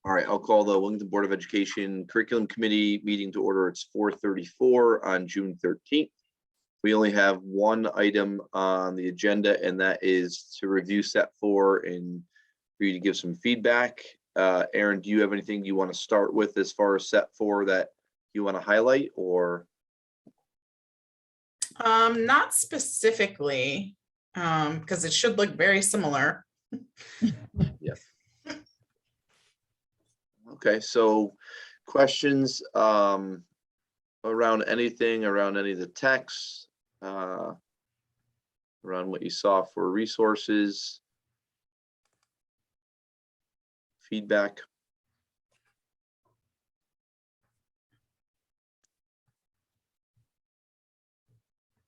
All right, I'll call the Willington Board of Education Curriculum Committee meeting to order. It's 4:34 on June 13th. We only have one item on the agenda, and that is to review set 4 and for you to give some feedback. Aaron, do you have anything you want to start with as far as set 4 that you want to highlight, or? Not specifically, because it should look very similar. Yeah. Okay, so questions around anything, around any of the texts, around what you saw for resources, feedback?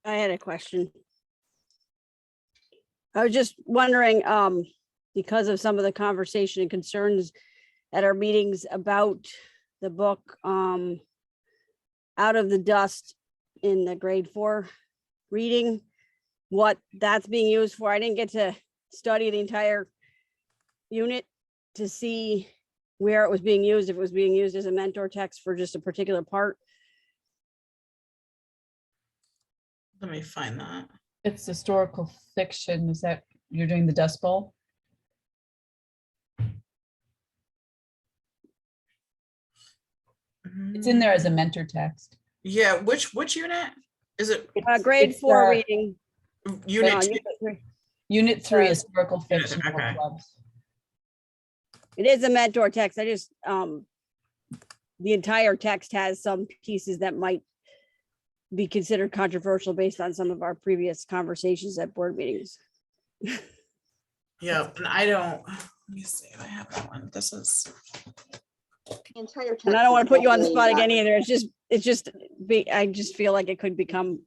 I had a question. I was just wondering, because of some of the conversation and concerns at our meetings about the book, Out of the Dust in the grade 4 reading, what that's being used for. I didn't get to study the entire unit to see where it was being used, if it was being used as a mentor text for just a particular part. Let me find that. It's historical fiction. Is that you're doing the Dust Bowl? It's in there as a mentor text. Yeah, which unit is it? Grade It's, 4 reading. Unit No, two? unit 3. Unit 3, historical fiction for Okay. clubs. It is a mentor text. I just, the entire text has some pieces that might be considered controversial based on some of our previous conversations at board meetings. Yeah, and I don't, let me see if I have that one. This is, The entire And I don't want to put you on the spot again either. either. I just feel like it could become,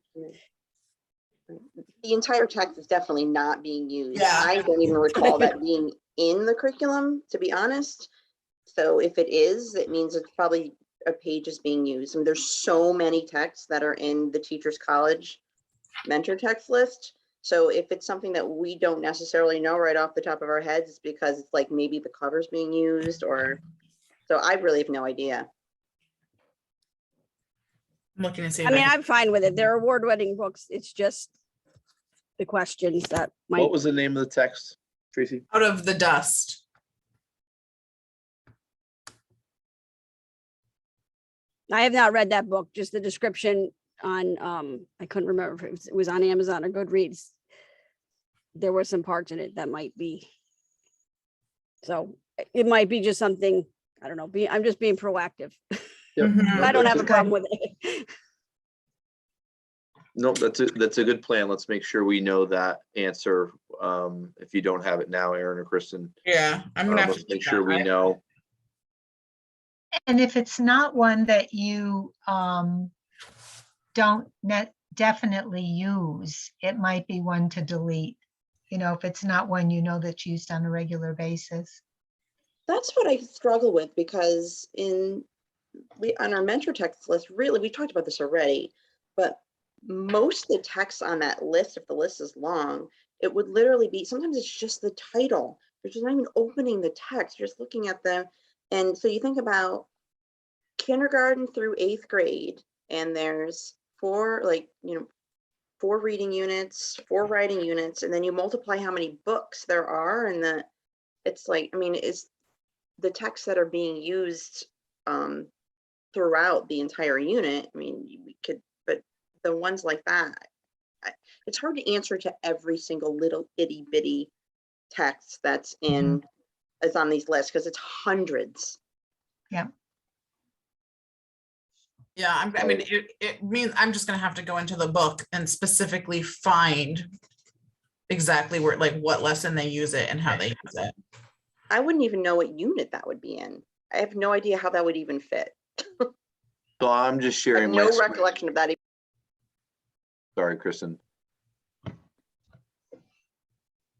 The entire text is definitely not being used. Yeah. I don't even recall that being in the curriculum, to be honest. So if it is, it means it's probably a page is being used. I mean, there's so many texts that are in the Teachers College mentor text list. So if it's something that we don't necessarily know right off the top of our heads, it's because it's like maybe the cover's being used, or, so I really have no idea. I'm looking to see. I mean, I'm fine with it. They're award-winning books. It's just the questions that might. What was the name of the text, Tracy? Out of the Dust. I have not read that book, just the description on, I couldn't remember if it was on Amazon or Goodreads. There were some parts in it that might be. So it might be just something, I don't know, I'm just being proactive. Yep. Mhm. I don't have a That's problem with it. No, that's a good plan. Let's make sure we know that answer. If you don't have it now, Aaron or Kristen, Yeah, I'm gonna have let's to make sure we that. know. And if it's not one that you don't definitely use, it might be one to delete. You know, if it's not one you know that's used on a regular basis. That's what I struggle with, because on our mentor text list, really, we talked about this already, but most of the text on that list, if the list is long, it would literally be, sometimes it's just the title. You're just not even opening the text, you're just looking at them. And so you think about kindergarten through 8th grade, and there's 4 reading units, 4 writing units, and then you multiply how many books there are, and it's like, I mean, it's the texts that are being used throughout the entire unit. I mean, we could, but the ones like that, it's hard to answer to every single little itty bitty text that's is on these lists, because it's hundreds. Yeah. Yeah, I mean, it means I'm just gonna have to go into the book and specifically find exactly where, like, what lesson they use it and how they use it. I wouldn't even know what unit that would be in. I have no idea how that would even fit. So I'm just I have sharing no my screen. recollection of that. Sorry, Kristen.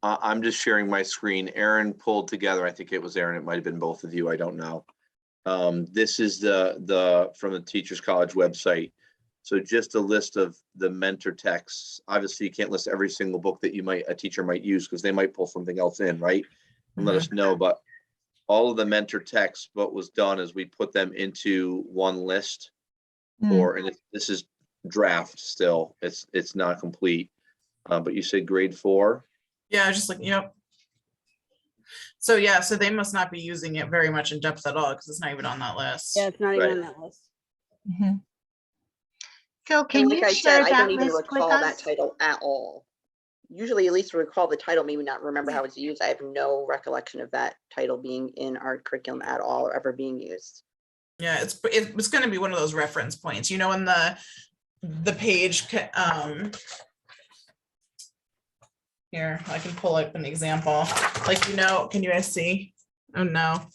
I'm just sharing my screen. Aaron pulled together, I think it was Aaron, it might have been both of you, I don't know. This is the from the Teachers College website. So just a list of the mentor texts. Obviously, you can't list every single book that a teacher might use, because they might pull something else in, right? And let us know, but all of the mentor texts, what was done is we put them into one list Mm. for, and this is draft still, it's not complete. But you said grade 4? Yeah, just like, yep. So yeah, so they must not be using it very much in depth at all because it's not even on that list. Yeah, it's not even Right. on that list. Mhm. Phil, And can like you I share said, I that don't even list with recall that us? title at all. Usually at least recall the title, maybe not remember how it's used. I have no recollection of that title being in our curriculum at all or ever being used. Yeah, it's going to be one of those reference points, you know, in the page, here, I can pull up an example, like, you know, can you guys see? Oh, no.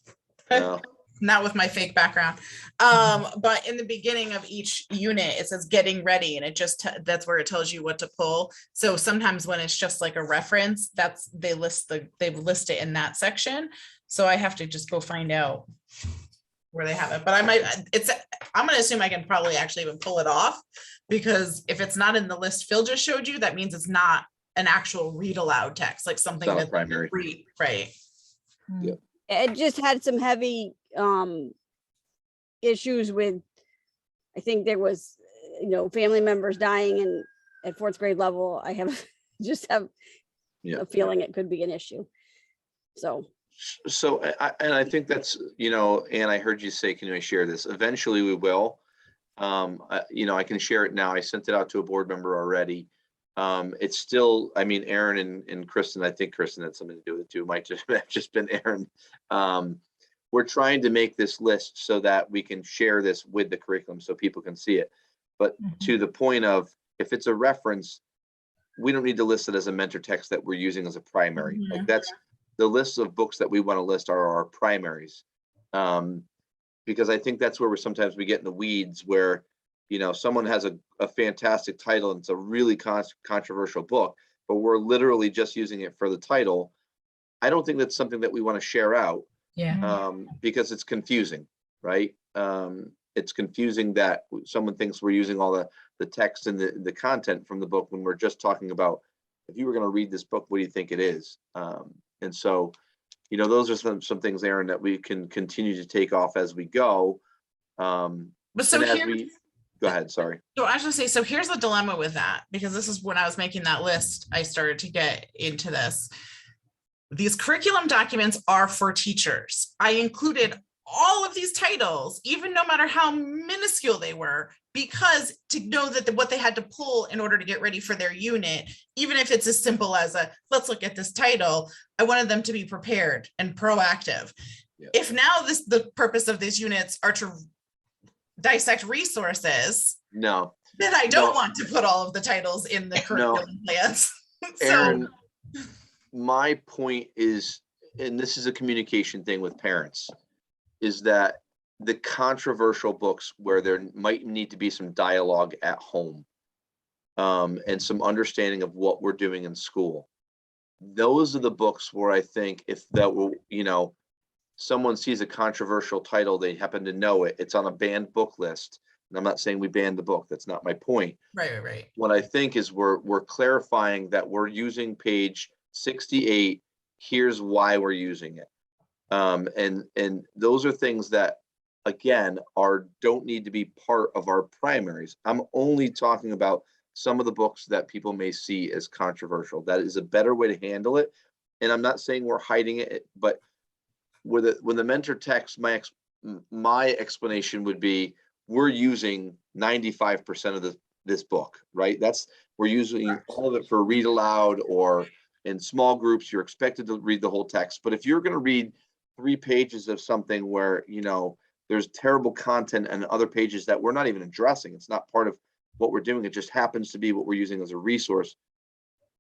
No. Not with my fake background. But in the beginning of each unit, it says getting ready, and it just, that's where it tells you what to pull. So sometimes when it's just like a reference, they list it in that section. So I have to just go find out where they have it, but I'm gonna assume I can probably actually even pull it off, because if it's not in the list Phil just showed you, that means it's not an actual read aloud text, like something Not a that primary. read, right? Mm. Yeah. It just had some heavy issues with, I think there was, family members dying and at 4th grade level, I have just have Yeah. a feeling it could be an issue. So So, I think that's, and I heard you say, can I share this? Eventually we will. I can share it now. I sent it out to a board member already. It's still, Aaron and Kristen, I think Kristen had something to do with it too. It might just have just been Aaron. We're trying to make this list so that we can share this with the curriculum so people can see it. But to the point of, if it's a reference, we don't need to list it as a mentor text that we're using as a primary. Like, that's the list of books that we want to list are our primaries. Because I think that's where sometimes we get in the weeds where, someone has a fantastic title and it's a really controversial book, but we're literally just using it for the title. I don't think that's something that we want to share out. Yeah. Because it's confusing, right? It's confusing that someone thinks we're using all the text and the content from the book when we're just talking about, if you were going to read this book, what do you think it is? And so, those are some things, Aaron, that we can continue to take off as we go. But so and as here, go ahead, sorry. so I was gonna say, so here's the dilemma with that, because this is when I was making that list, I started to get into this. These curriculum documents are for teachers. I included all of these titles, even no matter how minuscule they were, because to know that what they had to pull in order to get ready for their unit, even if it's as simple as let's look at this title, I wanted them to be prepared and proactive. Yeah. If now the purpose of these units are to dissect resources, No, then I don't want to put all of the titles in the curriculum plans. Aaron, my point is, and this is a communication thing with parents, is that the controversial books where there might need to be some dialogue at home, and some understanding of what we're doing in school, those are the books where I think if that will, someone sees a controversial title, they happen to know it, it's on a banned book list. And I'm not saying we banned the book. That's not my point. Right. What I think is we're clarifying that we're using page 68. Here's why we're using it. And those are things that, again, don't need to be part of our primaries. I'm only talking about some of the books that people may see as controversial. That is a better way to handle it. And I'm not saying we're hiding it, but when the mentor text, my explanation would be, we're using 95% of this book, right? We're using all of it for read aloud, or in small groups, you're expected to read the whole text. But if you're going to read 3 pages of something where, there's terrible content and other pages that we're not even addressing, it's not part of what we're doing, it just happens to be what we're using as a resource,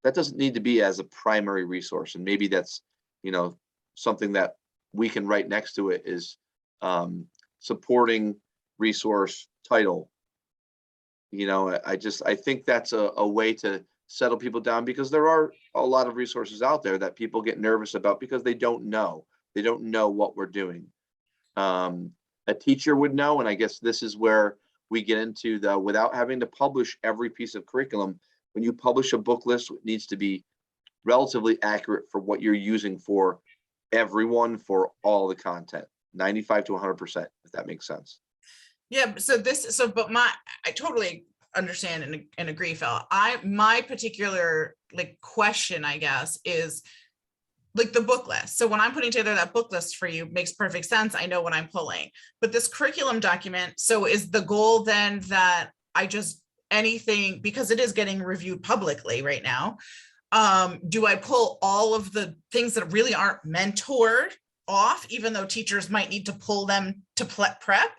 that doesn't need to be as a primary resource. And maybe that's, something that we can write next to it is supporting resource title. I think that's a way to settle people down, because there are a lot of resources out there that people get nervous about because they don't know what we're doing. A teacher would know, and I guess this is where we get into without having to publish every piece of curriculum, when you publish a book list, it needs to be relatively accurate for what you're using for everyone for all the content, 95 to 100%, if that makes sense. Yeah, but I totally understand and agree, Phil. My particular like question, I guess, is like the book list. So when I'm putting together that book list for you, makes perfect sense. I know what I'm pulling, but this curriculum document, so is the goal then that I just anything, because it is getting reviewed publicly right now. Do I pull all of the things that really aren't mentored off, even though teachers might need to pull them to prep?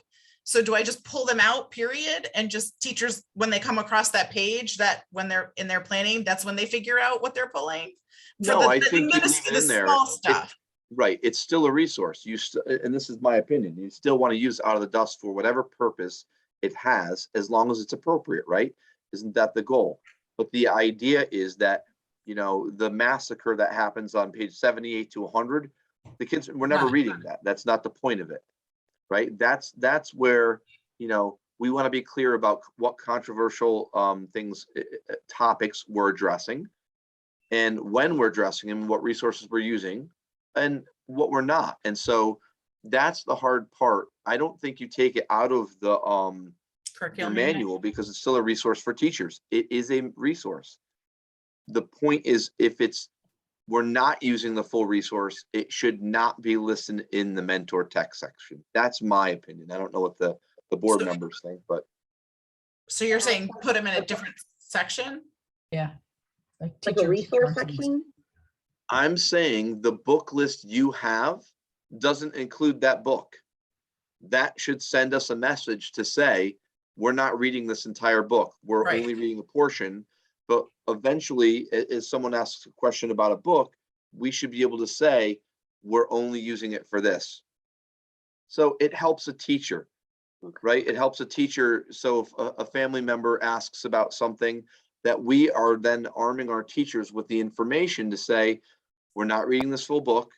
So do I just pull them out, period? And just teachers, when they come across that page, that when they're in their planning, that's when they figure out what they're pulling? No, I think you leave it the in there. small stuff. Right, it's still a resource. And this is my opinion, you still want to use Out of the Dust for whatever purpose it has, as long as it's appropriate, right? Isn't that the goal? But the idea is that, you know, the massacre that happens on page 78 to 100, the kids, we're never reading that. That's not the point of it, right? That's where, you know, we want to be clear about what controversial topics we're addressing, and when we're addressing them, what resources we're using, and what we're not. And so that's the hard part. I don't think you take it out of the Curriculum manual, because it's still a resource for teachers. It is a resource. The point is, if we're not using the full resource, it should not be listed in the mentor text section. That's my opinion. I don't know what the board members think, but. So you're saying put them in a different section? Yeah. Like a teacher resource content. section? I'm saying the book list you have doesn't include that book. That should send us a message to say, we're not reading this entire book. We're Right. only reading a portion. But eventually, if someone asks a question about a book, we should be able to say, we're only using it for this. So it helps a teacher, right? It helps a teacher. So if a family member asks about something, that we are then arming our teachers with the information to say, we're not reading this full book.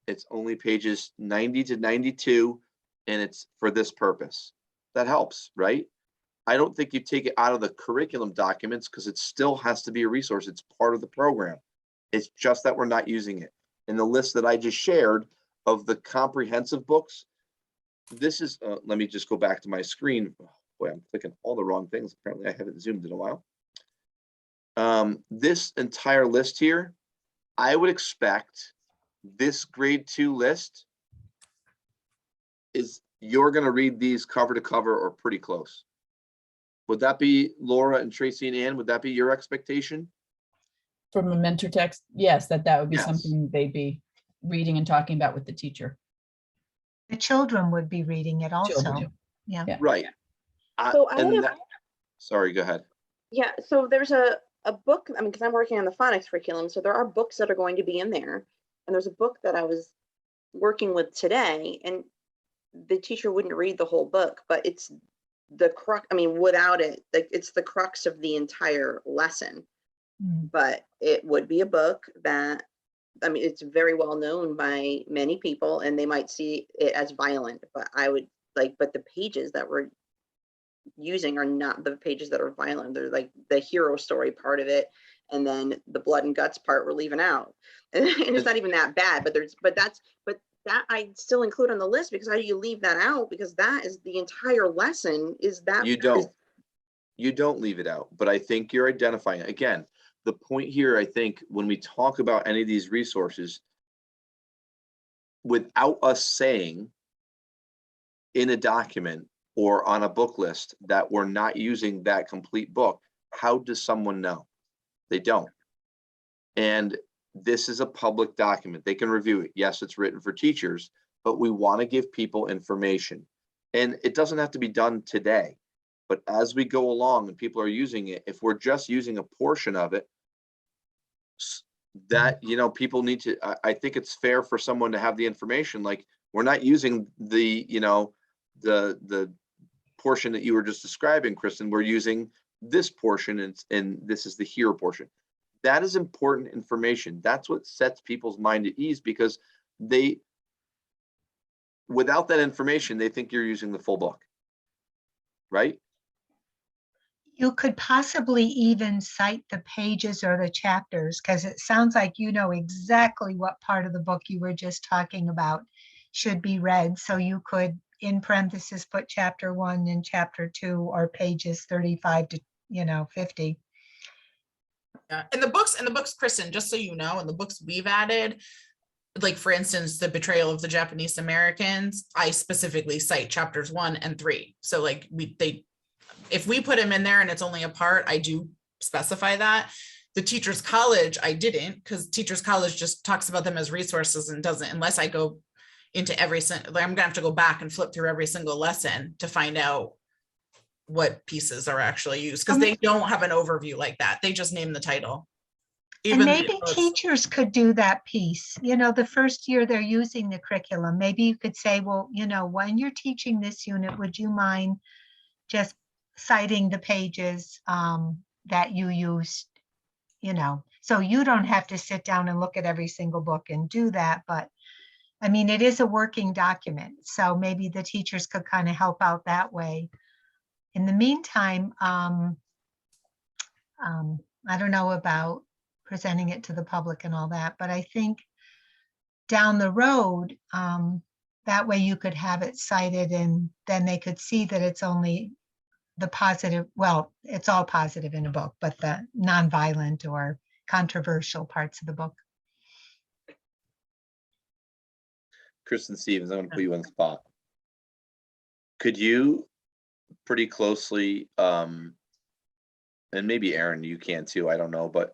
It's only pages 90 to 92, and it's for this purpose. That helps, right? I don't think you take it out of the curriculum documents, because it still has to be a resource. It's part of the program. It's just that we're not using it. In the list that I just shared of the comprehensive books, this is, let me just go back to my screen. Oh, boy, I'm clicking all the wrong things. Apparently I haven't zoomed in a while. This entire list here, I would expect this grade 2 list is, you're going to read these cover to cover or pretty close. Would that be, Laura and Tracy and Ann, would that be your expectation? From a mentor text, yes, that would be Yes. something they'd be reading and talking about with the teacher. The children would be reading it also. Children. Yeah. Right. So I would have, Sorry, go ahead. yeah, so there's a book, I mean, because I'm working on the phonics curriculum, so there are books that are going to be in there. And there's a book that I was working with today, and the teacher wouldn't read the whole book, but it's the crux, I mean, without it, like, it's the crux of the entire lesson. But it would be a book that, I mean, it's very well known by many people, and they might see it as violent, but I would like, but the pages that we're using are not the pages that are violent. They're like the hero story part of it, and then the blood and guts part we're leaving out. And it's not even that bad, but that I still include on the list, because how do you leave that out? Because that is the entire lesson, is that You don't leave it out, but I think you're identifying it. Again, the point here, I think, when we talk about any of these resources, without us saying in a document or on a book list that we're not using that complete book, how does someone know? They don't. And this is a public document. They can review it. Yes, it's written for teachers, but we want to give people information. And it doesn't have to be done today. But as we go along and people are using it, if we're just using a portion of it, that, you know, people need to, I think it's fair for someone to have the information, like, we're not using the, you know, the portion that you were just describing, Kristen, we're using this portion, and this is the hero portion. That is important information. That's what sets people's mind at ease, because they, without that information, they think you're using the full book, right? You could possibly even cite the pages or the chapters, because it sounds like you know exactly what part of the book you were just talking about should be read. So you could, in parentheses, put chapter 1 and chapter 2, or pages 35 to 50. Yeah. In the books, Kristen, just so you know, in the books we've added, like for instance, the betrayal of the Japanese Americans, I specifically cite chapters 1 and 3. So like if we put them in there and it's only a part, I do specify that. The Teachers College, I didn't, because Teachers College just talks about them as resources and doesn't, unless I go into every single, I'm gonna have to go back and flip through every single lesson to find out what pieces are actually used, because they don't have an overview like that. They just name the title. And maybe teachers could do that piece. The first year they're using the curriculum. Maybe you could say, well, when you're teaching this unit, would you mind just citing the pages that you used, so you don't have to sit down and look at every single book and do that. But I mean, it is a working document. So maybe the teachers could kind of help out that way. In the meantime, I don't know about presenting it to the public and all that, but I think down the road, that way you could have it cited, and then they could see that it's only the positive, well, it's all positive in a book, but the nonviolent or controversial parts of the book. Kristen Stevens, I'm gonna put you on the spot. Could you pretty closely, and maybe Aaron, you can too, I don't know, but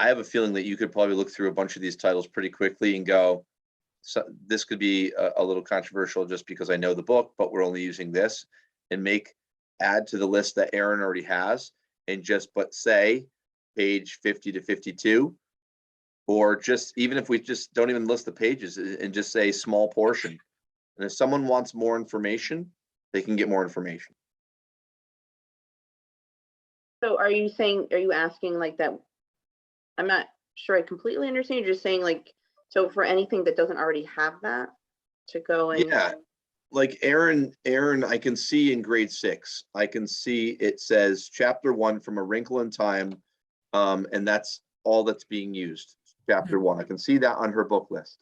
I have a feeling that you could probably look through a bunch of these titles pretty quickly and go, so this could be a little controversial just because I know the book, but we're only using this, and add to the list that Aaron already has, and but say page 50 to 52, or just, even if we just don't even list the pages and just say small portion. And if someone wants more information, they can get more information. So are you asking like that? I'm not sure I completely understand. You're just saying like, so for anything that doesn't already have that, to go and. Yeah, like Aaron, I can see in grade 6, I can see it says chapter 1 from A Wrinkle in Time. And that's all that's being used. Chapter 1, I can see that on her book list.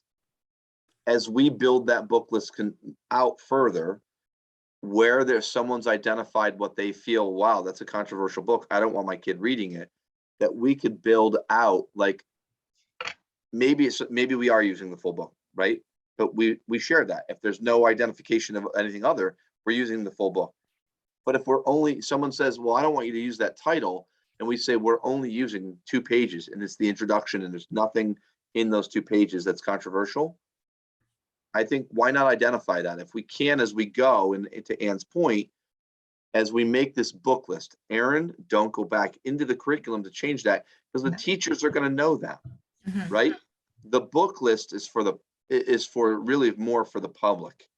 As we build that book list out further, where someone's identified what they feel, wow, that's a controversial book, I don't want my kid reading it, that we could build out, like maybe we are using the full book, right? But we share that. If there's no identification of anything other, we're using the full book. But if someone says, well, I don't want you to use that title, and we say we're only using 2 pages and it's the introduction and there's nothing in those 2 pages that's controversial, I think why not identify that if we can as we go. And to Ann's point, as we make this book list, Aaron, don't go back into the curriculum to change that, because the teachers are going to know that, right? The book list is for really more for the public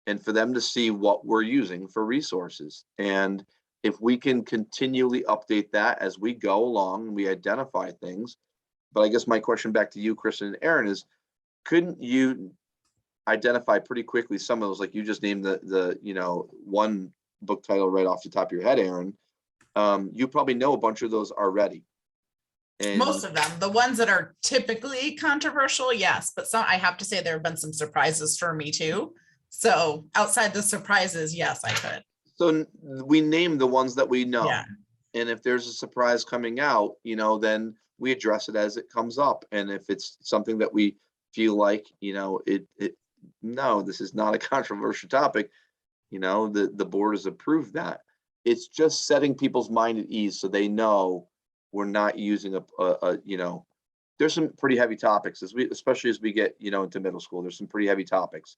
and for them to see what we're using for resources. And if we can continually update that as we go along and we identify things. But I guess my question back to you, Kristen and Aaron, is couldn't you identify pretty quickly some of those, like you just named the one book title right off the top of your head, Aaron. You probably know a bunch of those already. And most of them, the ones that are typically controversial, yes, but I have to say there have been some surprises for me too. So outside the surprises, yes, I could. So we name the ones that we know. Yeah. And if there's a surprise coming out, then we address it as it comes up. And if it's something that we feel like, no, this is not a controversial topic, the board has approved that. It's just setting people's mind at ease so they know we're not using there's some pretty heavy topics especially as we get, into middle school, there's some pretty heavy topics.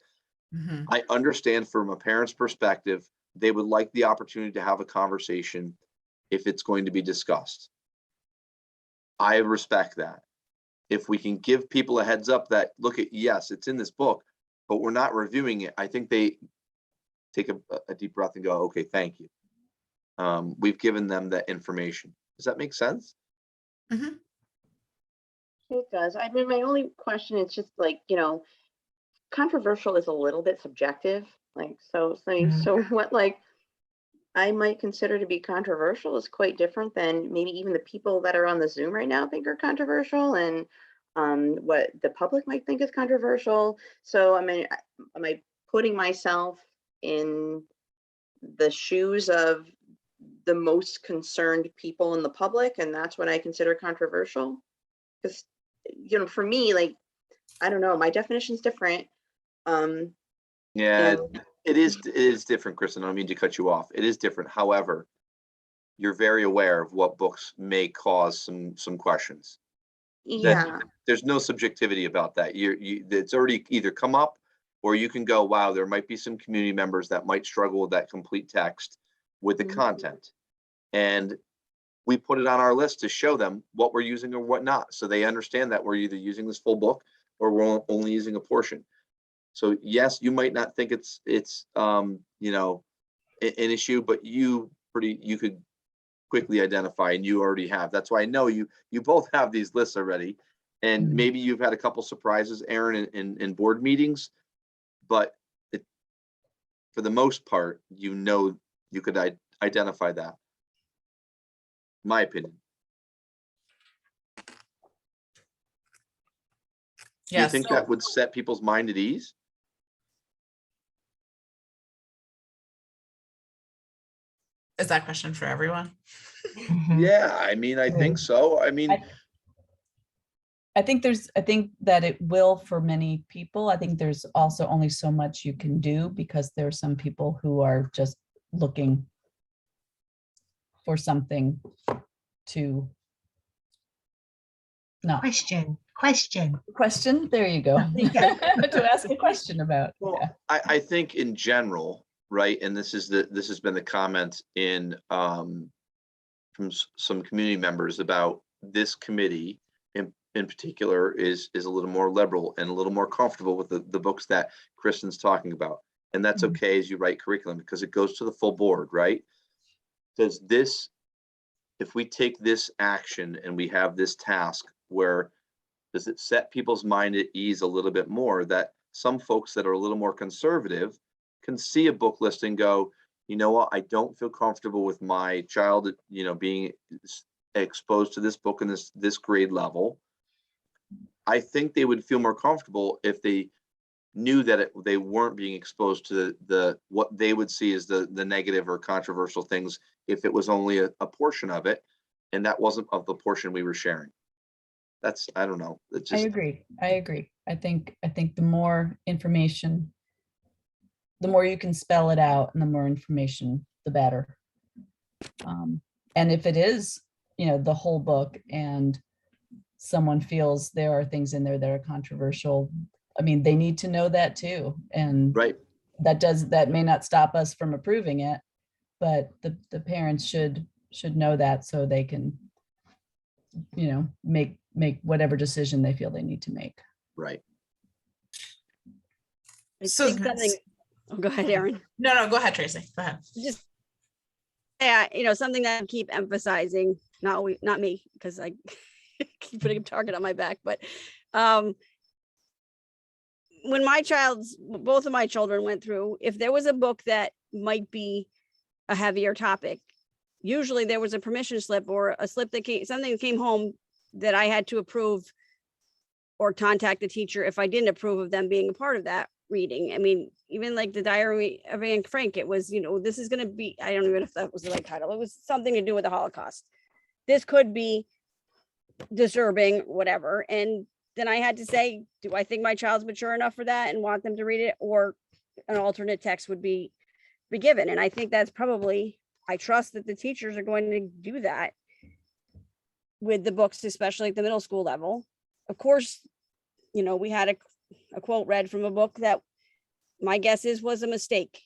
I understand from a parent's perspective, they would like the opportunity to have a conversation if it's going to be discussed. I respect that. If we can give people a heads up that, yes, it's in this book, but we're not reviewing it, I think they take a deep breath and go, okay, thank you. We've given them that information. Does that make sense? It does. I mean, my only question is just like, controversial is a little bit subjective. Like, so what, like, I might consider to be controversial is quite different than maybe even the people that are on the Zoom right now think are controversial, and what the public might think is controversial. So I mean, am I putting myself in the shoes of the most concerned people in the public, and that's what I consider controversial? Because, you know, for me, like, I don't know, my definition is different. Yeah, And it is different, Kristen. I don't mean to cut you off. It is different. However, you're very aware of what books may cause some questions. yeah, There's no subjectivity about that. It's already either come up, or you can go, wow, there might be some community members that might struggle with that complete text with the Mhm. content. And we put it on our list to show them what we're using or what not. So they understand that we're either using this full book or we're only using a portion. So yes, you might not think it's you know, an issue, but you could quickly identify, and you already have. That's why I know you both have these lists already. And Mhm. maybe you've had a couple surprises, Aaron, in board meetings, but for the most part, you know, you could identify that. My opinion. Do you Yeah, think so that would set people's mind at ease? is that question for everyone? Mhm. Yeah, I mean, I think so. I mean, I think that it will for many people. I think there's also only so much you can do because there are some people who are just looking for something to not Question. there you go. To ask a question about. well, Yeah. I think in general, right, and this has been the comment in from some community members about this committee in particular is a little more liberal and a little more comfortable with the books that Kristen's talking about. And that's Mhm. okay as you write curriculum, because it goes to the full board, right? Does this, if we take this action and we have this task, where does it set people's mind at ease a little bit more that some folks that are a little more conservative can see a book list and go, you know what, I don't feel comfortable with my child, you know, being exposed to this book in this grade level. I think they would feel more comfortable if they knew that they weren't being exposed to the what they would see as the negative or controversial things if it was only a portion of it, and that wasn't of the portion we were sharing. That's, I don't know. It's I just, agree. I think the more information, the more you can spell it out, and the more information, the better. And if it is, you know, the whole book and someone feels there are things in there that are controversial, I mean, they need to know that too. And right. that may not stop us from approving it, but the parents should know that, so they can, you know, make whatever decision they feel they need to make. Right. I So think something, oh, go ahead, Erin. No, go ahead, Tracy. Go ahead. Just, yeah, you know, something that I keep emphasizing, not me, because I keep putting a target on my back, but when both of my children went through, if there was a book that might be a heavier topic, usually there was a permission slip or a slip something that came home that I had to approve or contact the teacher if I didn't approve of them being a part of that reading. I mean, even like the Diary of Anne Frank, it was, you know, this is going to be, I don't even know if that was the right title. It was something to do with the Holocaust. This could be disturbing, whatever. And then I had to say, do I think my child's mature enough for that and want them to read it, or an alternate text would be given? And I think that's probably, I trust that the teachers are going to do that with the books, especially at the middle school level. Of course, you know, we had a quote read from a book that my guess was a mistake,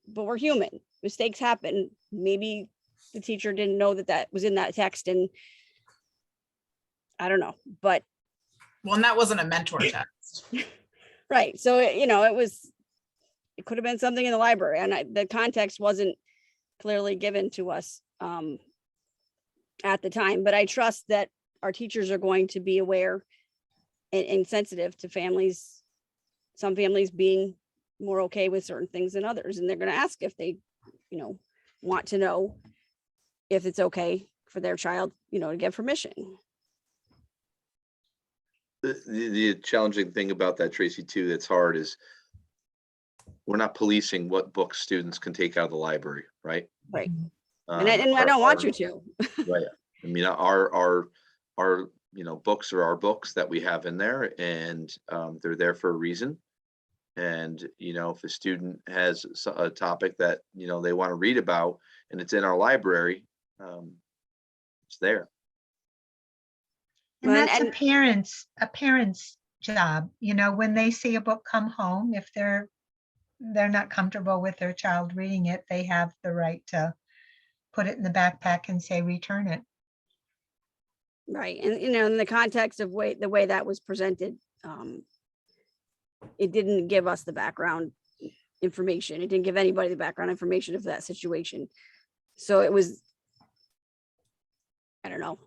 but we're human. Mistakes happen. Maybe the teacher didn't know that was in that text, and I don't know, but. Well, and that wasn't a mentor text. Right. So, you know, it could have been something in the library, and the context wasn't clearly given to us at the time, but I trust that our teachers are going to be aware and sensitive to families, some families being more okay with certain things than others. And they're going to ask if they, you know, want to know if it's okay for their child, to get permission. The challenging thing about that, Tracy, too, that's hard is we're not policing what books students can take out of the library, right? Right. And I don't want you to. Right. I mean, our books are our books that we have in there, and they're there for a reason. And, if a student has a topic that, they want to read about and it's in our library, it's there. And Well, that's and- a parent's job, when they see a book come home, if they're not comfortable with their child reading it, they have the right to put it in the backpack and say, return it. Right. And, in the context of the way that was presented, it didn't give us the background information. It didn't give anybody the background information of that situation. So it was, I don't know.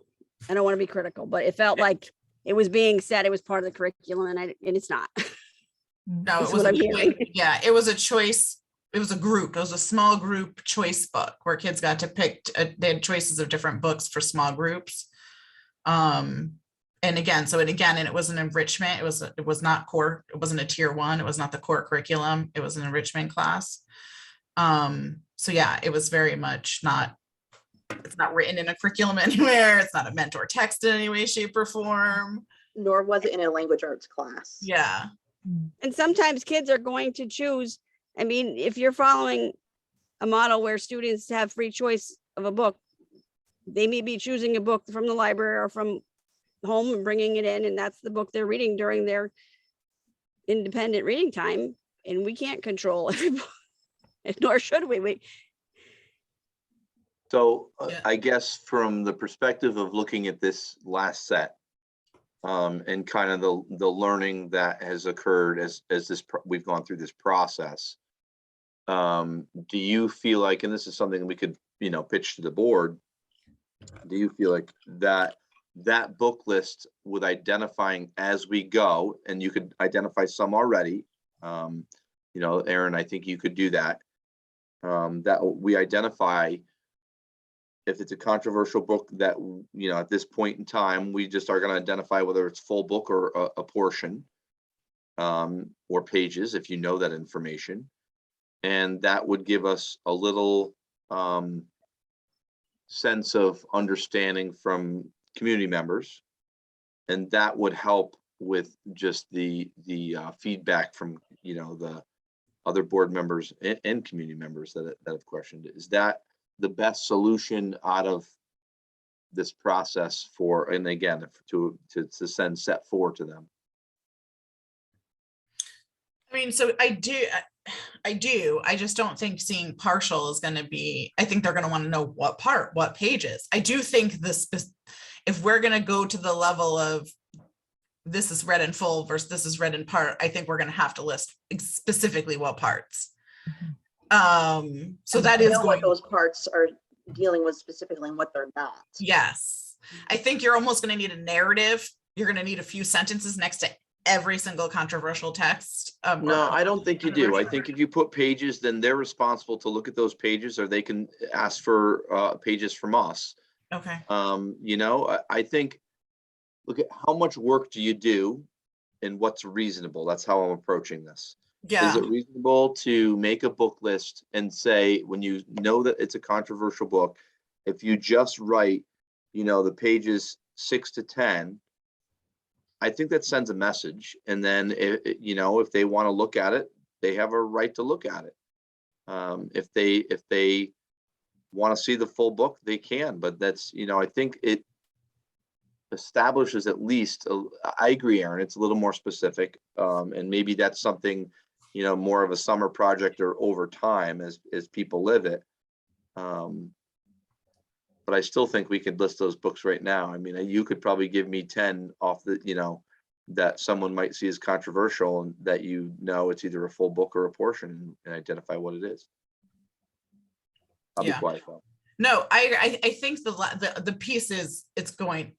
I don't want to be critical, but it felt like it was being said it was part of the curriculum, and it's not. No, That's it was what I'm hearing. yeah, it was a choice. It was a group. It was a small group choice book where kids got to pick. They had choices of different books for small groups. And again, and it was an enrichment. It was not core. It wasn't a tier 1. It was not the core curriculum. It was an enrichment class. So yeah, it was very much not. It's not written in a curriculum anywhere. It's not a mentor text in any way, shape, or form. Nor was it in a language arts class. Yeah. And sometimes kids are going to choose. I mean, if you're following a model where students have free choice of a book, they may be choosing a book from the library or from home and bringing it in, and that's the book they're reading during their independent reading time. And we can't control everybody, nor should we. So Yeah. I guess from the perspective of looking at this last set, and kind of the learning that has occurred as we've gone through this process, do you feel like, and this is something we could pitch to the board, do you feel like that book list with identifying as we go, and you could identify some already, Aaron, I think you could do that, that we identify if it's a controversial book that, at this point in time, we just are going to identify whether it's full book or a portion, or pages, if you know that information. And that would give us a little sense of understanding from community members. And that would help with just the feedback from, the other board members and community members that have questioned it. Is that the best solution out of this process for, and again, to send set 4 to them? I mean, so I do. I just don't think seeing partial is going to be, I think they're going to want to know what part, what pages. I do think if we're going to go to the level of this is read in full versus this is read in part, I think we're going to have to list specifically what parts. So that I is know going, what those parts are dealing with specifically and what they're not. yes. I think you're almost going to need a narrative. You're going to need a few sentences next to every single controversial text. No, I don't think you do. I think if you put pages, then they're responsible to look at those pages, or they can ask for pages from us. Okay. I think, look at how much work do you do and what's reasonable. That's how I'm approaching this. Yeah. Is it reasonable to make a book list and say, when you know that it's a controversial book, if you just write, the pages 6 to 10, I think that sends a message. And then, if they want to look at it, they have a right to look at it. If they want to see the full book, they can. But that's, I think it establishes at least, I agree, Aaron, it's a little more specific. And maybe that's something, more of a summer project or over time as people live it. But I still think we could list those books right now. I mean, you could probably give me 10 off the, that someone might see as controversial, and that, it's either a full book or a portion, and identify what it is. I'll be quiet though. No, I think the piece is, it's going,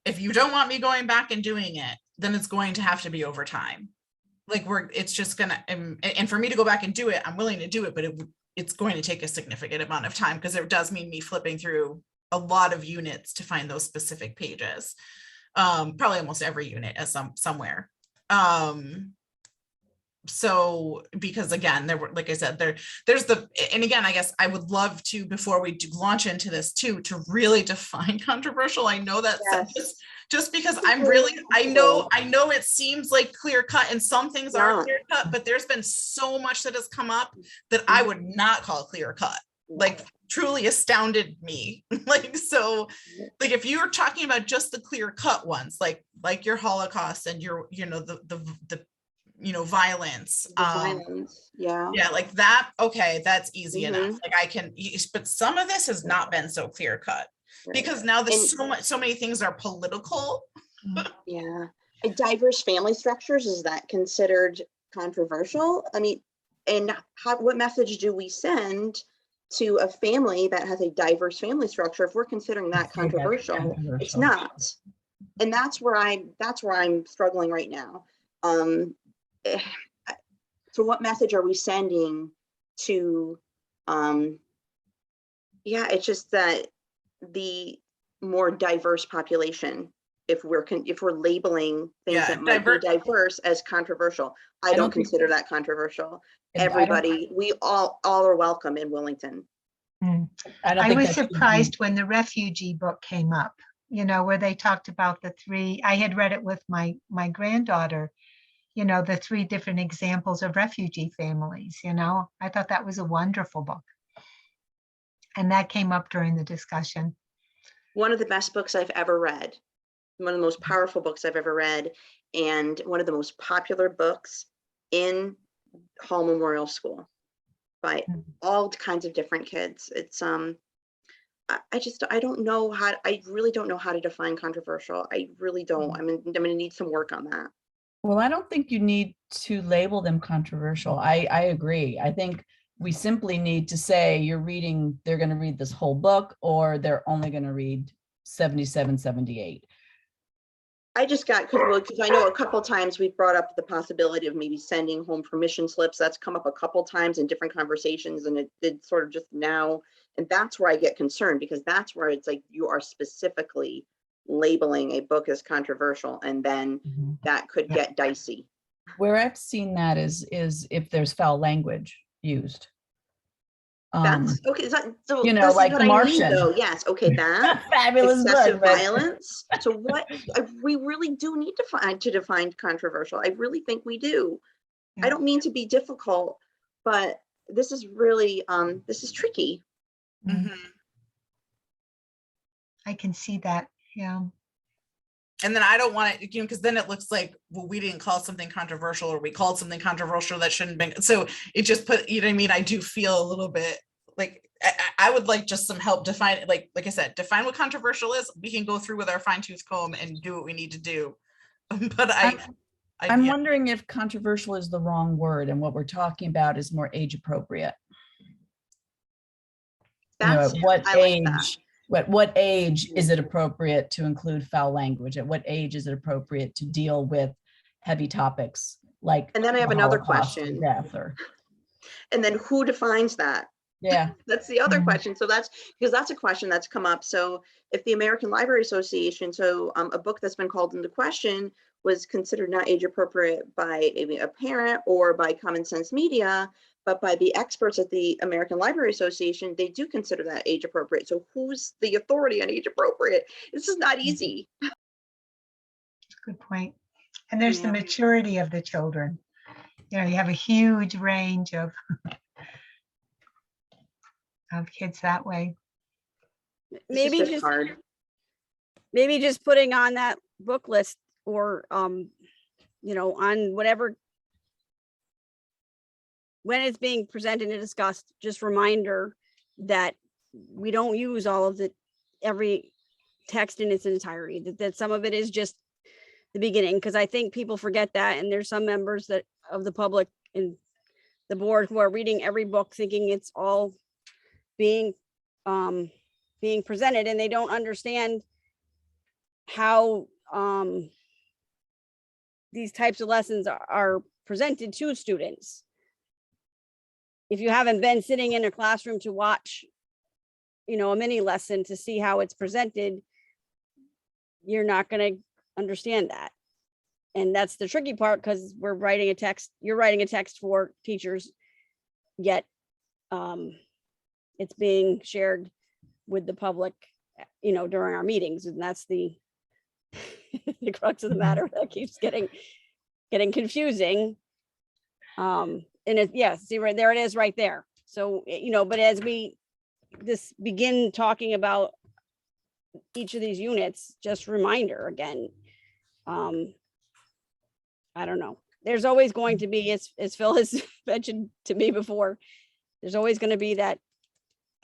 if you don't want me going back and doing it, then it's going to have to be over time. Like it's just gonna, and for me to go back and do it, I'm willing to do it, but it's going to take a significant amount of time because it does mean me flipping through a lot of units to find those specific pages. Probably almost every unit as somewhere. So because again, there were, like I said, there's and again, I guess I would love to, before we do launch into this too, to really define controversial. I know that Yes. just because It's I'm really really, I know it seems like clear cut and some things are Not. clear cut, but there's been so much that has come up that I would not call clear cut. Like truly astounded me. Like, so like if you're talking about just the clear cut ones, like your Holocaust and your, you know, the you know, violence. The violence, yeah. Yeah, like that, okay, that's easy Mhm. enough. Like I can, but some of this has not been so clear cut. Because now there's so many things are political. Yeah. Diverse family structures, is that considered controversial? I mean, and what message do we send to a family that has a diverse family structure if we're considering that controversial? It's not. And that's where I'm struggling right now. So what message are we sending to, yeah, it's just that the more diverse population, if we're labeling things that might be diverse as controversial, I don't consider that controversial. Everybody, we all are welcome in Willington. I was surprised when the refugee book came up, you know, where they talked about the three, I had read it with my granddaughter, you know, the 3 different examples of refugee families, you know. I thought that was a wonderful book. And that came up during the discussion. One of the best books I've ever read, one of the most powerful books I've ever read, and one of the most popular books in Hall Memorial School by all kinds of different kids. It's I don't know how, I really don't know how to define controversial. I really don't. I'm gonna need some work on that. Well, I don't think you need to label them controversial. I agree. I think we simply need to say they're going to read this whole book, or they're only going to read 77, 78. I just got, because I know a couple times we've brought up the possibility of maybe sending home permission slips. That's come up a couple times in different conversations, and it did sort of just now. And that's where I get concerned, because that's where it's like you are specifically labeling a book as controversial, and then that could get dicey. Where I've seen that is if there's foul language used. That's okay. So you know, like The Martian. Yes, okay, that fabulous excessive book, violence. So what we really do need to define controversial. I really think we do. I don't mean to be difficult, but this is really this is tricky. I can see that. Yeah. And then I don't want it, you know, because then it looks like, well, we didn't call something controversial, or we called something controversial that shouldn't be. So it just put, you know what I mean? I do feel a little bit like I would like just some help define it. Like I said, define what controversial is. We can go through with our fine tooth comb and do what we need to do. But I'm wondering if controversial is the wrong word, and what we're talking about is more age appropriate. That's, you know, at what age? Like that. At what age is it appropriate to include foul language? At what age is it appropriate to deal with heavy topics like? And then I have another question. And then who defines that? Yeah, that's the other question. So that's because that's a question that's come up. So if the American Library Association, so a book that's been called into question was considered not age appropriate by maybe a parent or by Common Sense Media, but by the experts at the American Library Association, they do consider that age appropriate. So who's the authority on age appropriate? This is not easy. Good point. And there's the maturity of the children. You know, you have a huge range of kids that way. Maybe just hard. Maybe just putting on that book list, or you know, on whatever, when it's being presented and discussed, just reminder that we don't use all of every text in its entirety, that some of it is just the beginning, because I think people forget that, and there's some members of the public and the board who are reading every book thinking it's all being presented, and they don't understand how these types of lessons are presented to students. if you haven't been sitting in a classroom to watch, you know, a mini lesson to see how it's presented, you're not going to understand that. And that's the tricky part, because we're writing a text, you're writing a text for teachers, yet it's being shared with the public, you know, during our meetings. And that's the, the crux of the matter that keeps getting confusing. And it, yeah, see right there, it is right there. So, you know, but as we begin talking about each of these units, just reminder again, I don't know. There's always going to be, as Phil has mentioned to me before, there's always going to be that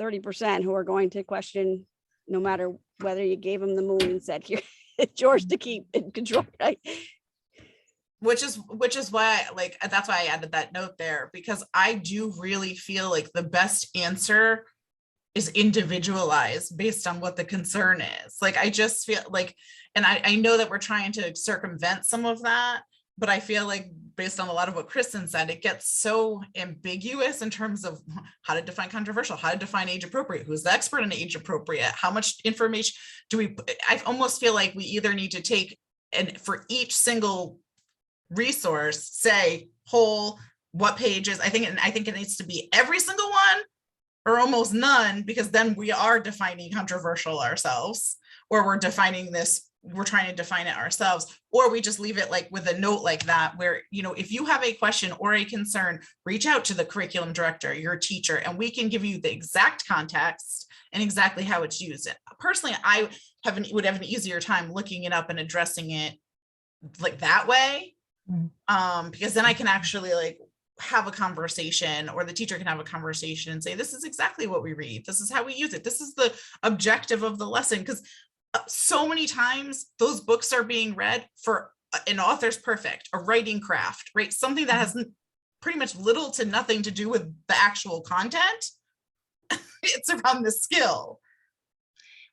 30% who are going to question, no matter whether you gave them the moon and said, here, it's yours to keep in control, right? Which is why, like, that's why I added that note there, because I do really feel like the best answer is individualized based on what the concern is. Like, I just feel like, and I know that we're trying to circumvent some of that, but I feel like based on a lot of what Kristen said, it gets so ambiguous in terms of how to define controversial, how to define age appropriate, who's the expert in age appropriate, how much information do we, I almost feel like we either need to take, and for each single resource, say whole, what pages, I think it needs to be every single one or almost none, because then we are defining controversial ourselves, or we're defining this, we're trying to define it ourselves, or we just leave it like with a note like that, where, you know, if you have a question or a concern, reach out to the curriculum director, your teacher, and we can give you the exact context and exactly how it's used. Personally, I would have an easier time looking it up and addressing it like that way, because then I can actually like have a conversation, or the teacher can have a conversation and say, this is exactly what we read, this is how we use it, this is the objective of the lesson. Because so many times those books are being read for an author's perfect, a writing craft, right? Something that has pretty much little to nothing to do with the actual content. It's around the skill.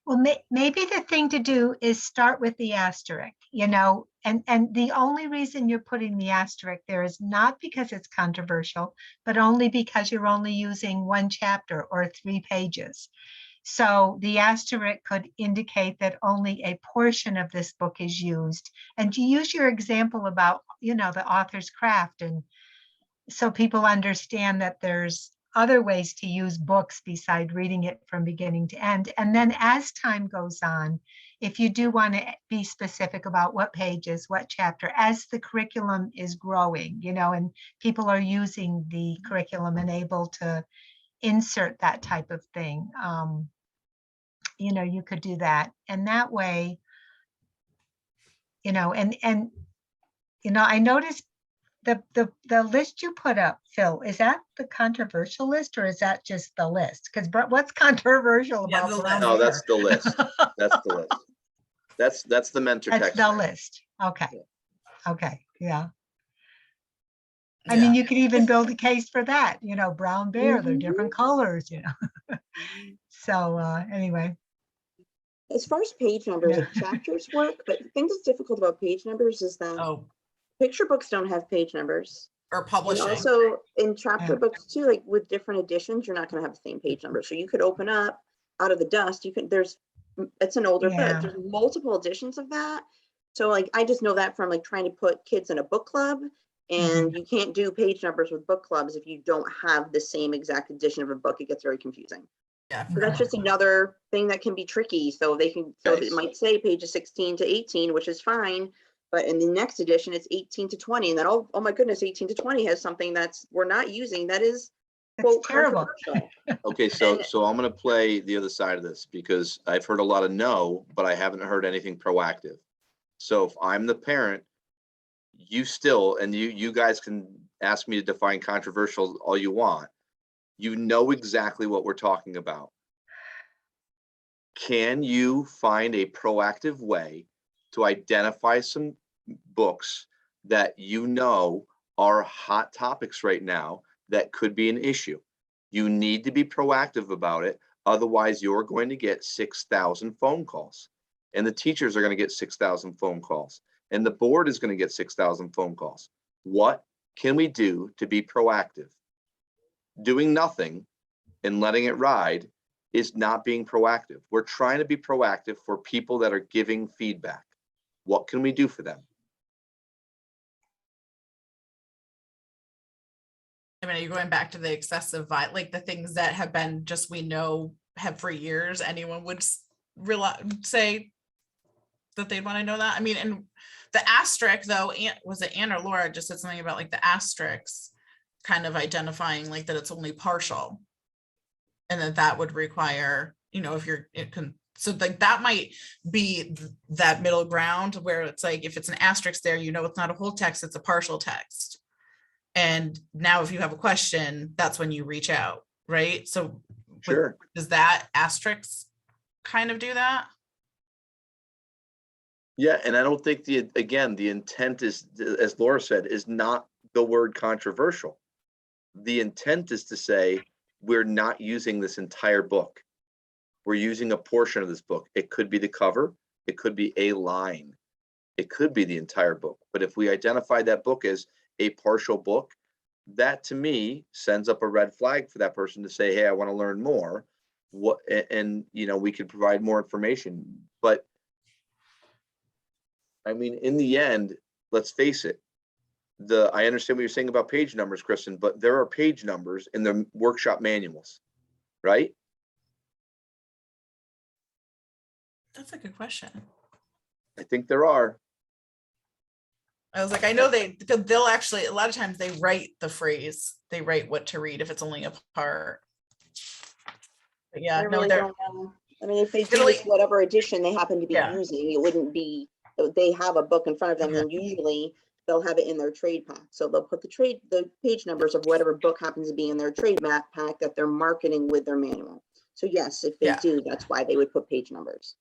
Well, maybe the thing to do is start with the asterisk, you know, and the only reason you're putting the asterisk there is not because it's controversial, but only because you're only using one chapter or 3 pages. So the asterisk could indicate that only a portion of this book is used. And you use your example about, you know, the author's craft, and so people understand that there's other ways to use books beside reading it from beginning to end. And then as time goes on, if you do want to be specific about what pages, what chapter, as the curriculum is growing, you know, and people are using the curriculum and able to insert that type of thing, you know, you could do that. And that way, you know, and you know, I noticed the list you put up, Phil, is that the controversial list, or is that just the list? Because what's controversial Yeah, about the brown list. No, bear? that's the list. That's the list. That's the mentor That's text. the list. Okay. Yeah. Okay. Yeah. I mean, you could even build a case for that, you know, brown bear, they're different colors, you know. So anyway. As far as page numbers, Yeah. like chapters work, but the thing that's difficult about page numbers is that Oh, picture books don't have page numbers. or And publishing. also in chapter Yeah. books too, like with different editions, you're not going to have the same page number. So you could open up Out of the Dust. You can, it's an older Yeah. book. There's multiple editions of that. So like, I just know that from like trying to put kids in a book club, and you can't do page numbers with book clubs if you don't have the same exact edition of a book. It gets very confusing. Yeah, So that's just another thing that can be tricky. So they can, so it might say pages 16 to 18, which is fine. But in the next edition, it's 18 to 20. And then, oh my goodness, 18 to 20 has something we're not using. That is, quote, terrible. controversial. Okay, so I'm gonna play the other side of this, because I've heard a lot of no, but I haven't heard anything proactive. So if I'm the parent, you still, and you guys can ask me to define controversial all you want. You know exactly what we're talking about. Can you find a proactive way to identify some books that you know are hot topics right now that could be an issue? You need to be proactive about it. Otherwise, you're going to get 6,000 phone calls, and the teachers are going to get 6,000 phone calls, and the board is going to get 6,000 phone calls. What can we do to be proactive? doing nothing and letting it ride is not being proactive. We're trying to be proactive for people that are giving feedback. What can we do for them? I mean, are you going back to the excessive like the things that have been just, we know have for years, anyone would say that they'd want to know that? I mean, and the asterisk though, was it Ann or Laura just said something about like the asterisks kind of identifying like that it's only partial. And that would require, you know, if you're, so like that might be that middle ground where it's like, if it's an asterisk there, you know, it's not a whole text, it's a partial text. And now if you have a question, that's when you reach out, right? So Sure. does that asterisk kind of do that? Yeah, and I don't think the intent is, as Laura said, is not the word controversial. The intent is to say, we're not using this entire book. We're using a portion of this book. It could be the cover, it could be a line, it could be the entire book. But if we identify that book as a partial book, that to me sends up a red flag for that person to say, hey, I want to learn more. What, and you know, we could provide more information. But I mean, in the end, let's face it, I understand what you're saying about page numbers, Kristen, but there are page numbers in the workshop manuals, right? That's a good question. I think there are. I was like, I know they'll actually, a lot of times they write the phrase, they write what to read if it's only a part. But yeah, I no, really they're, don't know. I mean, if they do Italy- with whatever edition they happen to be Yeah. using, it wouldn't be, they have a book in front of them and usually they'll have it in their trade pack. So they'll put the page numbers of whatever book happens to be in their trade pack that they're marketing with their manual. So yes, if they Yeah. do, that's why they would put page numbers.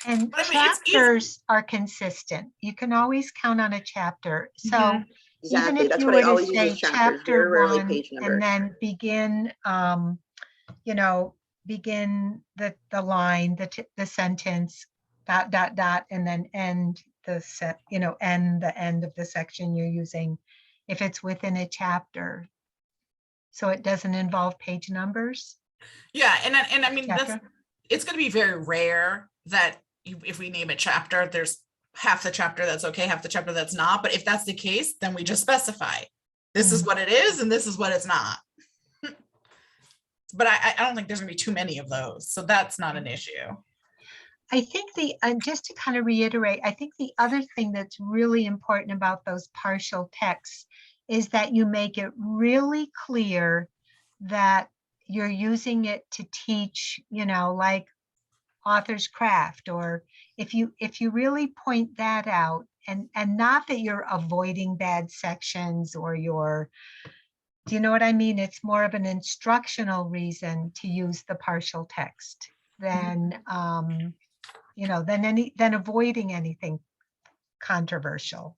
And But I mean, it's easy. chapters are consistent. You can always count on a chapter. So Mhm. even Exactly. if That's you what were I to always use say as chapters, very chapter rarely one page numbers. and then begin, you know, begin the line, the sentence, ... and then end the set, you know, end the end of the section you're using if it's within a chapter. So it doesn't involve page numbers. Yeah, and I mean, Chapter. it's going to be very rare that if we name a chapter, there's half the chapter that's okay, half the chapter that's not. But if that's the case, then we just specify this is what it is and this is what it's not. But I don't think there's going to be too many of those, so that's not an issue. I think just to kind of reiterate, I think the other thing that's really important about those partial texts is that you make it really clear that you're using it to teach, you know, like author's craft, or if you really point that out, and not that you're avoiding bad sections or do you know what I mean? It's more of an instructional reason to use the partial text than, you know, than avoiding anything controversial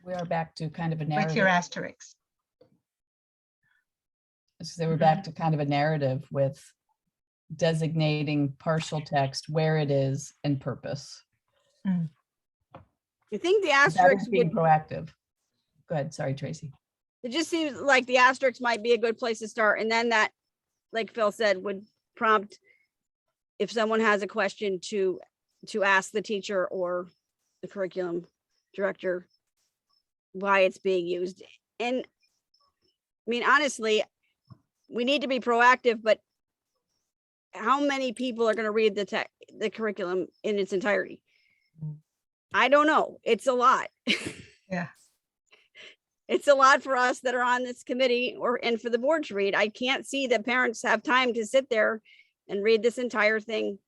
We are back to kind of a with your narrative. asterisks. So we're back to kind of a narrative with designating partial text where it is and purpose. I think the That is asterisk being would, proactive. Go ahead, sorry, Tracy. it just seems like the asterisk might be a good place to start. And then that, like Phil said, would prompt if someone has a question to ask the teacher or the curriculum director why it's being used. And I mean, honestly, we need to be proactive, but how many people are going to read the curriculum in its entirety? I don't know. It's a lot. Yeah. It's a lot for us that are on this committee and for the board to read. I can't see that parents have time to sit there and read this entire thing.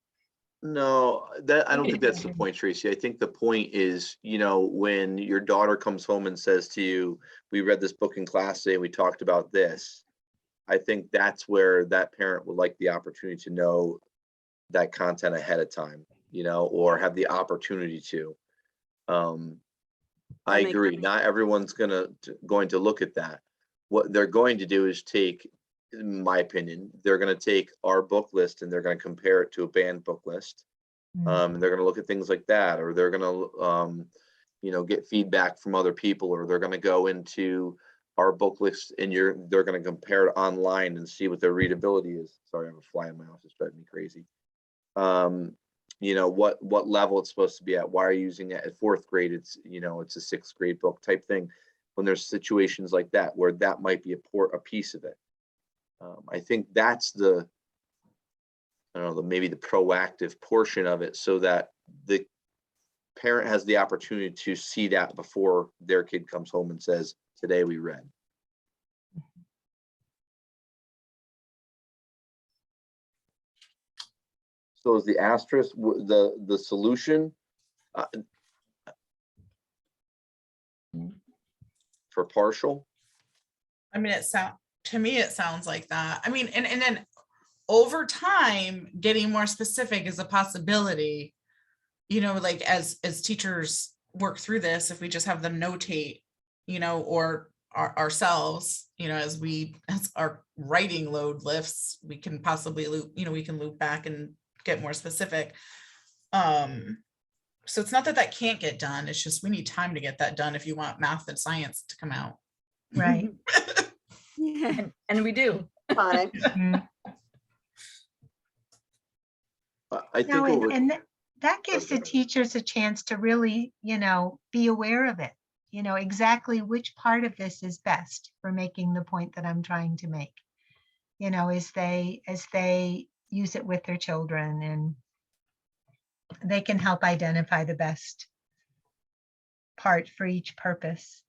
No, I don't think that's the point, Tracy. I think the point is, you know, when your daughter comes home and says to you, we read this book in class today and we talked about this. I think that's where that parent would like the opportunity to know that content ahead of time, you know, or have the opportunity to. I makes agree. sense. Not everyone's going to look at that. What they're going to do is take, in my opinion, they're going to take our book list and they're going to compare it to a banned book list. And they're going to look at things like that, or they're going to, you know, get feedback from other people, or they're going to go into our book list and they're going to compare it online and see what their readability is. Sorry, I have a fly in my house. It's driving me crazy. You know, what level it's supposed to be at. Why are you using it at 4th grade? It's, you know, it's a 6th grade book type thing. When there's situations like that, where that might be a piece of it. I think that's the, I don't know, maybe the proactive portion of it, so that the parent has the opportunity to see that before their kid comes home and says, today we read. So is the asterisk the solution for partial? I mean, to me, it sounds like that. I mean, and then over time, getting more specific is a possibility. You know, like as teachers work through this, if we just have them notate, you know, or ourselves, you know, as our writing load lifts, we can possibly loop, you know, we can loop back and get more specific. So it's not that can't get done. It's just we need time to get that done if you want math and science to come out. Right. And we do. Fine. Mhm. I think No, over, and that gives the Okay. teachers a chance to really, you know, be aware of it. You know, exactly which part of this is best for making the point that I'm trying to make. You know, as they use it with their children, and they can help identify the best part for each purpose.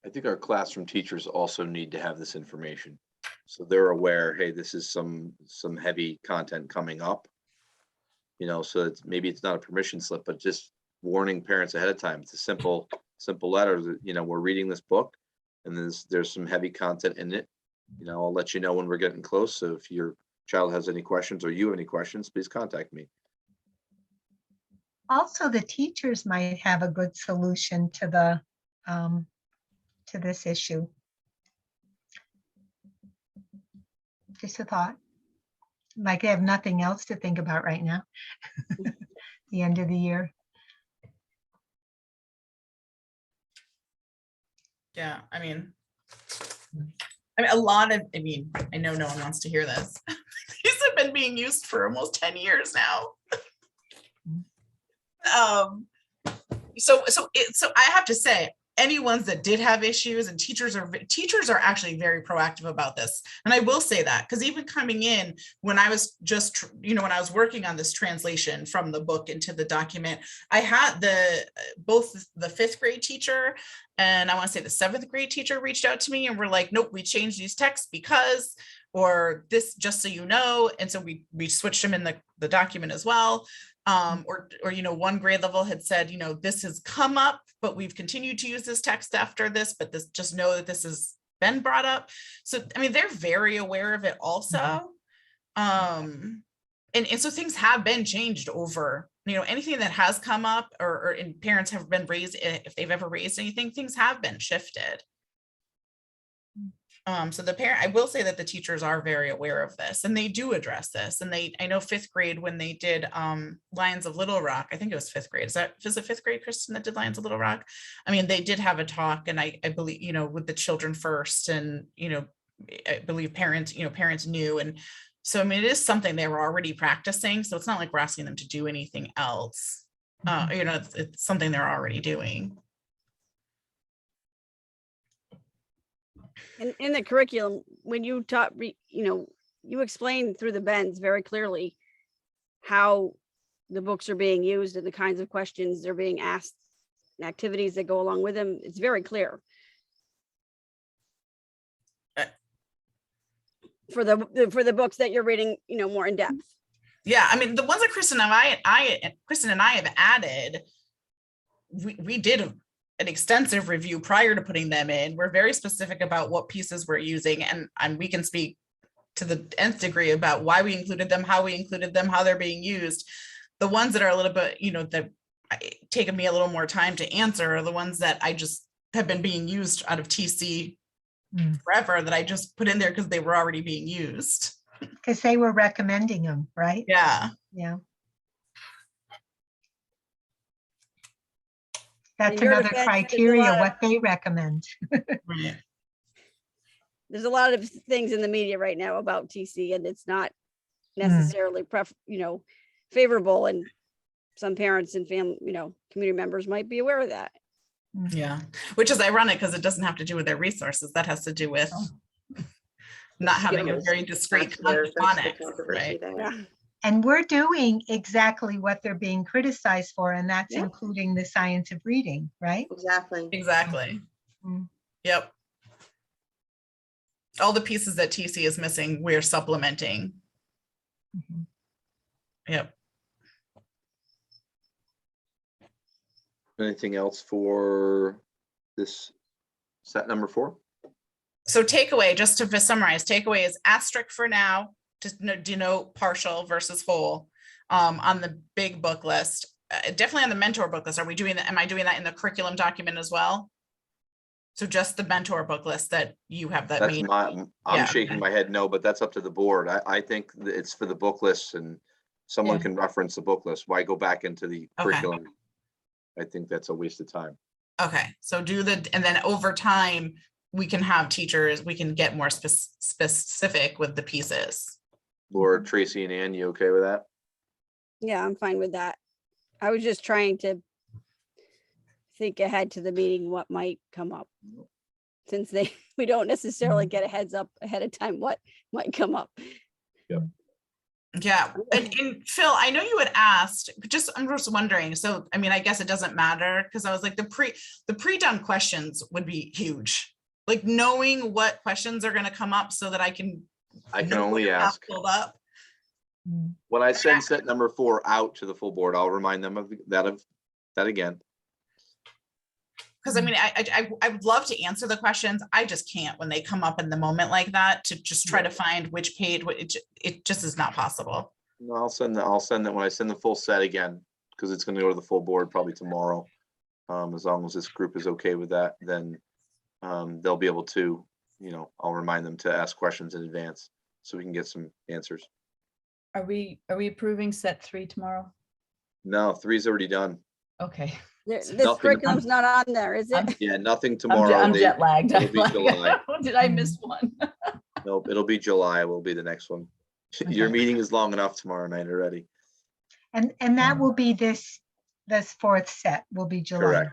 I think our classroom teachers also need to have this information. So they're aware, hey, this is some heavy content coming up. You know, so maybe it's not a permission slip, but just warning parents ahead of time. It's a simple letter that, you know, we're reading this book and there's some heavy content in it. You know, I'll let you know when we're getting close. So if your child has any questions or you have any questions, please contact me. Also, the teachers might have a good solution to this issue. Just a thought. Like they have nothing else to think about right now. The end of the year. Yeah, I mean, a lot of, I know no one wants to hear this. These have been being used for almost 10 years now. So I have to say, any ones that did have issues, and teachers are actually very proactive about this. And I will say that, because even coming in, when I was just, when I was working on this translation from the book into the document, I had both the 5th grade teacher and I want to say the 7th grade teacher reached out to me and were like, nope, we changed these texts because, or this, just so you know. And so we switched them in the document as well. Or one grade level had said, this has come up, but we've continued to use this text after this, but just know that this has been brought up. So, they're very aware of it also. And so things have been changed over, anything that has come up or parents have been raised, if they've ever raised anything, things have been shifted. So I will say that the teachers are very aware of this and they do address this. And I know 5th grade, when they did Lions of Little Rock, I think it was 5th grade. Is it 5th grade, Kristen, that did Lions of Little Rock? They did have a talk, and I believe, with the children first, and, I believe parents knew. And so, it is something they were already practicing. So it's not like we're asking them to do anything else. It's something they're already doing. In the curriculum, when you taught, you explained through the bends very clearly how the books are being used and the kinds of questions they're being asked and activities that go along with them. It's very clear. For the books that you're reading, more in depth. Yeah, the ones that Kristen and I have added, we did an extensive review prior to putting them in. We're very specific about what pieces we're using, and we can speak to the nth degree about why we included them, how we included them, how they're being used. The ones that are a little bit, that taken me a little more time to answer are the ones that I just have been being used out of TC forever, that I just put in there because they were already being used. Because they were recommending them, right? Yeah. Yeah. That's your another defense, there's a criteria, lot of- what they recommend. Right. There's a lot of things in the media right now about TC, and it's not necessarily favorable, and some parents and family, community members might be aware of that. Yeah, which is ironic because it doesn't have to do with their resources. That has to do with not having a skills. very discrete That's the phonics, controversy right? there. Yeah. And we're doing exactly what they're being criticized for, and that's Yep. including the science of reading, right? Exactly. Exactly. Mm. Yep. All the pieces that TC is missing, we're supplementing. Mhm. Yep. Anything else for this set number 4? So takeaway, just to summarize, takeaway is asterisk for now to denote partial versus whole on the big book list. Definitely on the mentor book list. Are we doing that? Am I doing that in the curriculum document as well? So just the mentor book list that you have that That's made. I'm Yeah, shaking okay. my head no, but that's up to the board. I think that it's for the book list, and someone Yeah. can reference the book list. Why go back into the Okay. curriculum? I think that's a waste of time. Okay, so and then over time, we can have teachers, we can get more specific with the pieces. Laura, Tracy, and Ann, you okay with that? Yeah, I'm fine with that. I was just trying to think ahead to the meeting, what might come up. Since we don't necessarily get a heads up ahead of time, what might come up. Yeah, and Phil, I know you had asked, but I'm just wondering, so, I mean, I guess it doesn't matter, because I was like, the pre-done questions would be huge. Like knowing what questions are gonna come up so that I can. I can know what only I have ask. pulled up. When I send set number 4 out to the full board, I'll remind them of that again. Because I mean, I would love to answer the questions. I just can't when they come up in the moment like that to just try to find which page, it just is not possible. No, I'll send that when I send the full set again, because it's going to go to the full board probably tomorrow. As long as this group is okay with that, then they'll be able to, I'll remind them to ask questions in advance so we can get some answers. Are we approving set 3 tomorrow? No, 3's already done. Okay. This nothing- curriculum's not on there, is it? Yeah, nothing I'm tomorrow. I'm jet lagged. it'll be July. Did I miss one? Nope, it'll be July. Will be the next one. Your Okay. meeting is long enough tomorrow night already. And that will be this 4th set will be July. Correct.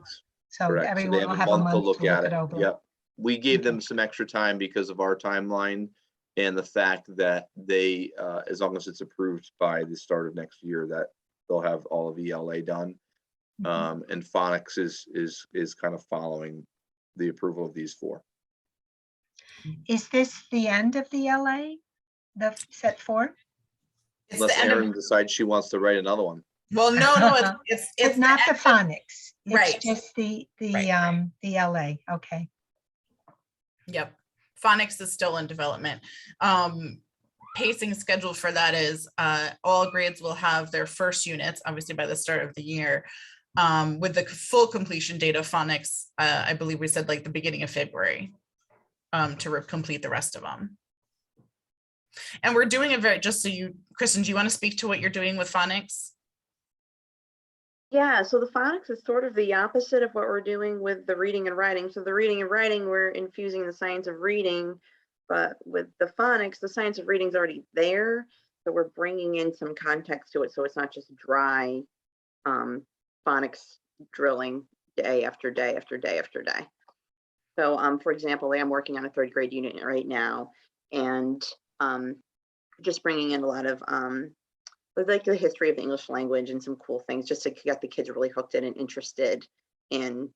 So Correct. So they everyone have will a have a month to month look to at look it. it over. Yep. We gave Okay. them some extra time because of our timeline and the fact that they, as long as it's approved by the start of next year, that they'll have all of ELA done. And Phonics is kind of following the approval of these 4. Is this the end of the LA, the set 4? It's Unless the end Erin of, decides she wants to write another one. well, no, it's But not the end of- phonics. Right. It's just the Right. LA. Okay. Yep, phonics is still in development. Pacing schedule for that is all grades will have their first units, obviously by the start of the year. With the full completion date of phonics, I believe we said like the beginning of February to complete the rest of them. And we're doing it just so Kristen, do you want to speak to what you're doing with phonics? Yeah, so the phonics is sort of the opposite of what we're doing with the reading and writing. So the reading and writing, we're infusing the science of reading, but with the phonics, the science of reading is already there. So we're bringing in some context to it. So it's not just dry phonics drilling day after day after day after day. So for example, I'm working on a 3rd grade unit right now, and just bringing in a lot of with like the history of the English language and some cool things just to get the kids really hooked in and interested in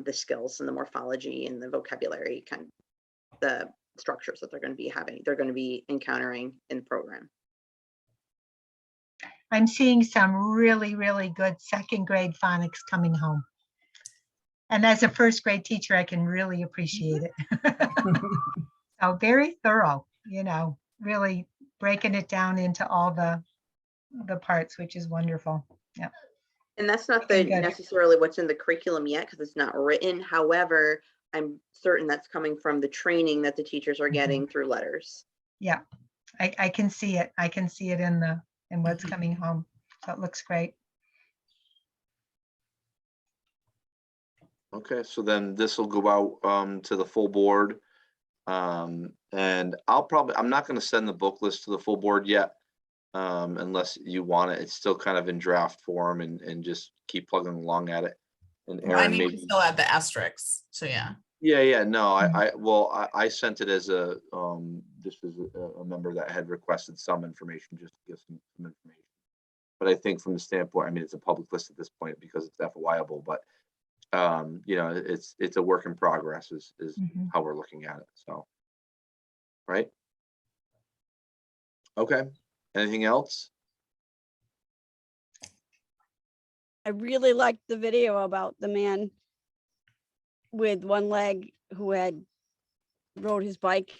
the skills and the morphology and the vocabulary, kind of the structures that they're going to be encountering in the program. I'm seeing some really, really good 2nd grade phonics coming home. And as a 1st grade teacher, I can really appreciate it. So very thorough, really breaking it down into all the parts, which is wonderful. Yeah. And that's not Okay, good. necessarily what's in the curriculum yet, because it's not written. However, I'm certain that's coming from the training that the teachers are getting through letters. Yeah, I can see it. I can see it in what's coming home. So it looks great. Okay, so then this will go out to the full board. And I'm not gonna send the book list to the full board yet. Unless you want it. It's still kind of in draft form and just keep plugging along at it. And I Aaron, need to maybe, still add the asterisks. So yeah. yeah, no, I sent it as just as a member that had requested some information, just to give some information. But I think from the standpoint, I mean, it's a public list at this point because it's FOIable, but you know, it's a work in progress is Mhm. how we're looking at it, so. Right? Okay, anything else? I really liked the video about the man with one leg who had rode his bike.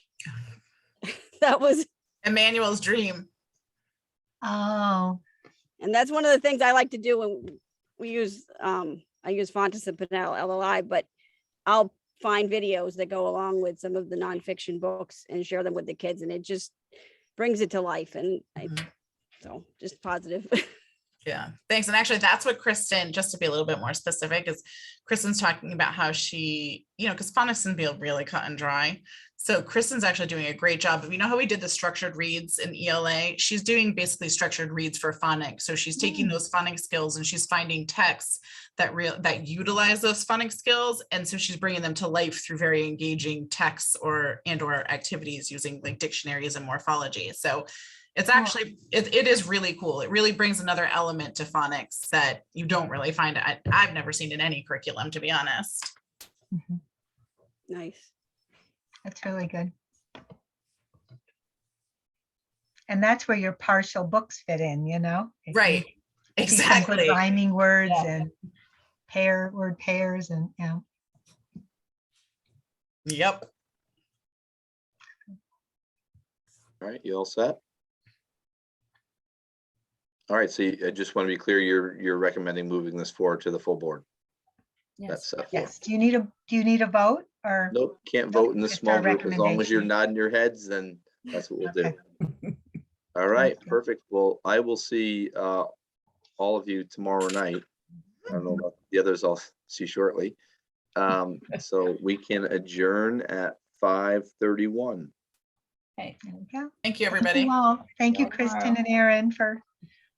That was, Emmanuel's dream. Oh, and that's one of the things I like to do when we use, I use Phonics and Pinel LLI, but I'll find videos that go along with some of the nonfiction books and share them with the kids, and it just brings it to life. And so just positive. Yeah, thanks. And actually, that's what Kristen, just to be a little bit more specific, is Kristen's talking about how she, you know, because phonics can be really cut and dry. So Kristen's actually doing a great job. You know how we did the structured reads in ELA? She's doing basically structured reads for phonics. So she's taking those phonics skills and she's finding texts that utilize those phonics skills. And so she's bringing them to life through very engaging texts or activities using like dictionaries and morphology. So it's actually, it is really cool. It really brings another element to phonics that you don't really find. I've never seen in any curriculum, to be honest. mhm. Nice. That's really good. And that's where your partial books fit in, you know? If you Right, see some good exactly. rhyming words Yeah. and word pairs and, yeah. Yep. All right, you all set? All right, so I just want to be clear, you're recommending moving this forward to the full board. That's set for. Yes. Do you need a vote or? Nope, can't vote in this Just our small group. As long as you're recommendation. nodding your heads, then that's what we'll do. Okay. All right, Thank you. perfect. Well, I will see all of you tomorrow night. I don't know about the others, I'll see shortly. So we can adjourn at 5:31. Okay. There we go. Thank you, Thank everybody. you all. Thank you, Tomorrow. Kristen and Aaron, for